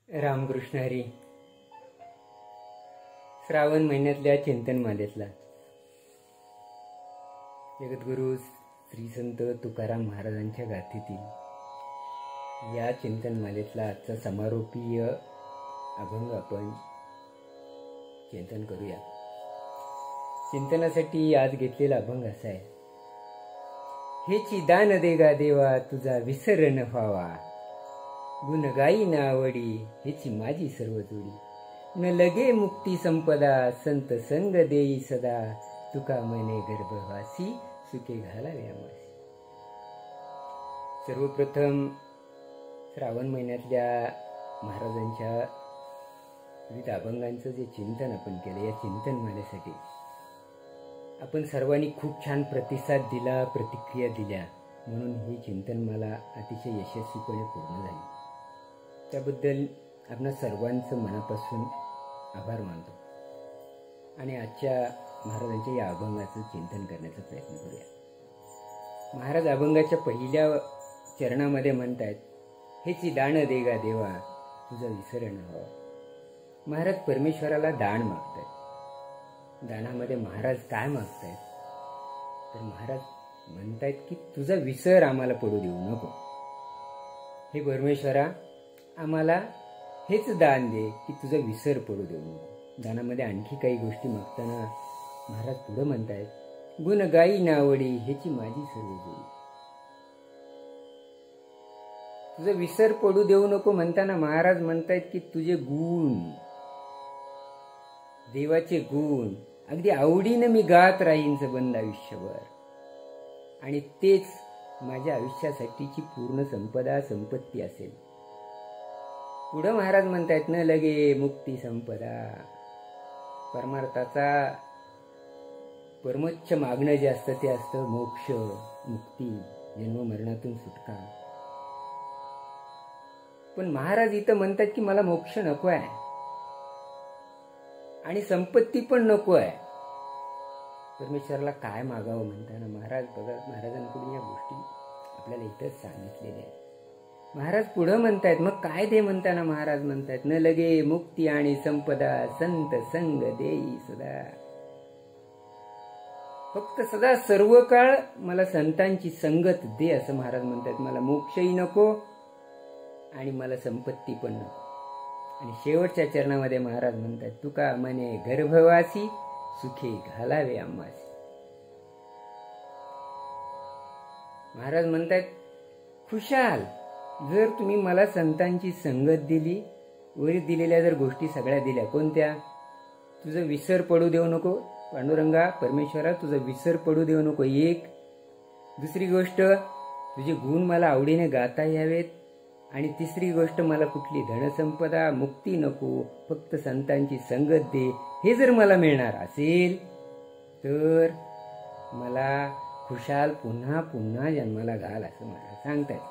रामकृष्ण हरी. श्रावण महिन्यातल्या चिंतनमालेतला जगद्गुरु श्री संत तुकाराम महाराजांच्या गाथेतील या चिंतनमालेतला आजचा समारोपीय अभंग आपण चिंतन करूया. चिंतनासाठी आज घेतलेला अभंग असा आहे. हेची दान देगा देवा तुझा विसर न व्हावा, गुण गाई न आवडी हेची माझी सर्व जोडी. न लगे मुक्ती संपदा संत संग देई सदा, तुका मने गर्भवासी सुखे घालावे आम्हासी. सर्वप्रथम श्रावण महिन्यातल्या महाराजांच्या विविध अभंगांचं जे चिंतन आपण केलं, या चिंतनमालेसाठी आपण सर्वांनी खूप छान प्रतिसाद दिला, प्रतिक्रिया दिल्या, म्हणून ही चिंतनमाला अतिशय यशस्वीपणे पूर्ण झाली. त्याबद्दल आपण सर्वांचं मनापासून आभार मानतो आणि आजच्या महाराजांच्या या अभंगाचं चिंतन करण्याचा प्रयत्न करूया. महाराज अभंगाच्या पहिल्या चरणामध्ये म्हणतायत, हेची दान देगा देवा तुझा विसर न व्हावा. महाराज परमेश्वराला दान मागतायत. दानामध्ये महाराज काय मागतायत, तर महाराज म्हणतायत की तुझा विसर आम्हाला पडू देऊ नको. हे परमेश्वरा, आम्हाला हेच दान दे की तुझा विसर पडू देऊ नको. दानामध्ये आणखी काही गोष्टी मागताना महाराज पुढे म्हणतायत, गुण गाई नावडी हेची माझी सर्व जोडी. तुझा विसर पडू देऊ नको म्हणताना महाराज म्हणतायत की तुझे गुण, देवाचे गुण अगदी आवडीने मी गात राहीन सबंध आयुष्यभर, आणि तेच माझ्या आयुष्यासाठीची पूर्ण संपदा संपत्ती असेल. पुढे महाराज म्हणतायत, न लगे मुक्ती संपदा. परमार्थाचा परमोच्च मागणं जे असतं ते असतं मोक्ष, मुक्ती, जन्म मरणातून सुटका. पण महाराज इथं म्हणतात की मला मोक्ष नको आहे आणि संपत्ती पण नको आहे. परमेश्वराला काय मागावं म्हणताना महाराज बघा, महाराजांकडून या गोष्टी आपल्याला इथंच सांगितलेल्या आहेत. महाराज पुढे म्हणतायत, मग काय दे म्हणताना महाराज म्हणतायत, न लगे मुक्ती आणि संपदा संत संग देई सदा. फक्त सदा सर्व काळ मला संतांची संगत दे असं महाराज म्हणतायत. मला मोक्षही नको आणि मला संपत्ती पण नको. आणि शेवटच्या चरणामध्ये महाराज म्हणतात, तुका मने गर्भवासी सुखे घालावे आम्हासी. महाराज म्हणतात, खुशाल जर तुम्ही मला संतांची संगत दिली, वर दिलेल्या जर गोष्टी सगळ्या दिल्या, कोणत्या, तुझं विसर पडू देऊ नको पांडुरंगा, परमेश्वरा तुझं विसर पडू देऊ नको. एक दुसरी गोष्ट, तुझे गुण मला आवडीने गाता यावेत, आणि तिसरी गोष्ट, मला कुठली धनसंपदा मुक्ती नको, फक्त संतांची संगत दे. हे जर मला मिळणार असेल तर मला खुशाल पुन्हा पुन्हा जन्माला घाल असं महाराज सांगतायत.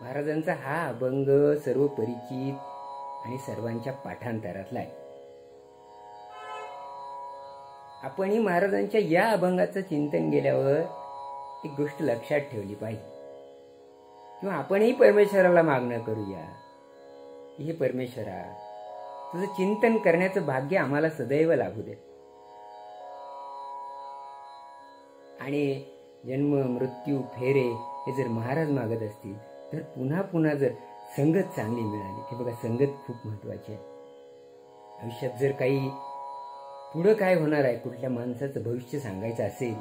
महाराजांचा हा अभंग सर्व परिचित आणि सर्वांच्या पाठांतरातला आहे. आपणही महाराजांच्या या अभंगाचं चिंतन केल्यावर एक गोष्ट लक्षात ठेवली पाहिजे, किंवा आपणही परमेश्वराला मागणं करूया, हे परमेश्वरा तुझं चिंतन करण्याचं भाग्य आम्हाला सदैव लाभू दे. आणि जन्म मृत्यू फेरे हे जर महाराज मागत असतील तर पुन्हा पुन्हा जर संगत चांगली मिळाली, हे बघा संगत खूप महत्वाची आहे. आयुष्यात जर काही पुढं काय होणार आहे, कुठल्या माणसाचं भविष्य सांगायचं असेल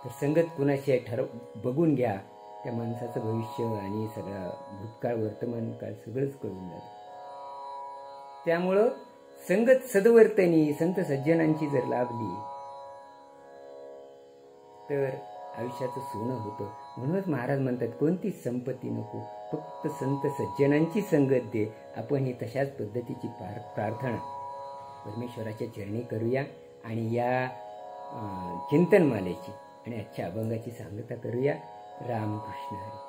तर संगत कुणाची आहे बघून घ्या. त्या माणसाचं भविष्य आणि सगळा भूतकाळ वर्तमान काळ सगळंच कळून जातं. त्यामुळं संगत सद्वर्तनी संत सज्जनांची जर लाभली तर आयुष्याचं सोनं होतं. म्हणूनच महाराज म्हणतात, कोणतीच संपत्ती नको, फक्त संत सज्जनांची संगत दे. आपण ही तशाच पद्धतीची प्रार्थना परमेश्वराच्या चरणी करूया आणि या चिंतनमालेची आणि आजच्या अभंगाची सांगता करूया. रामकृष्ण हरी.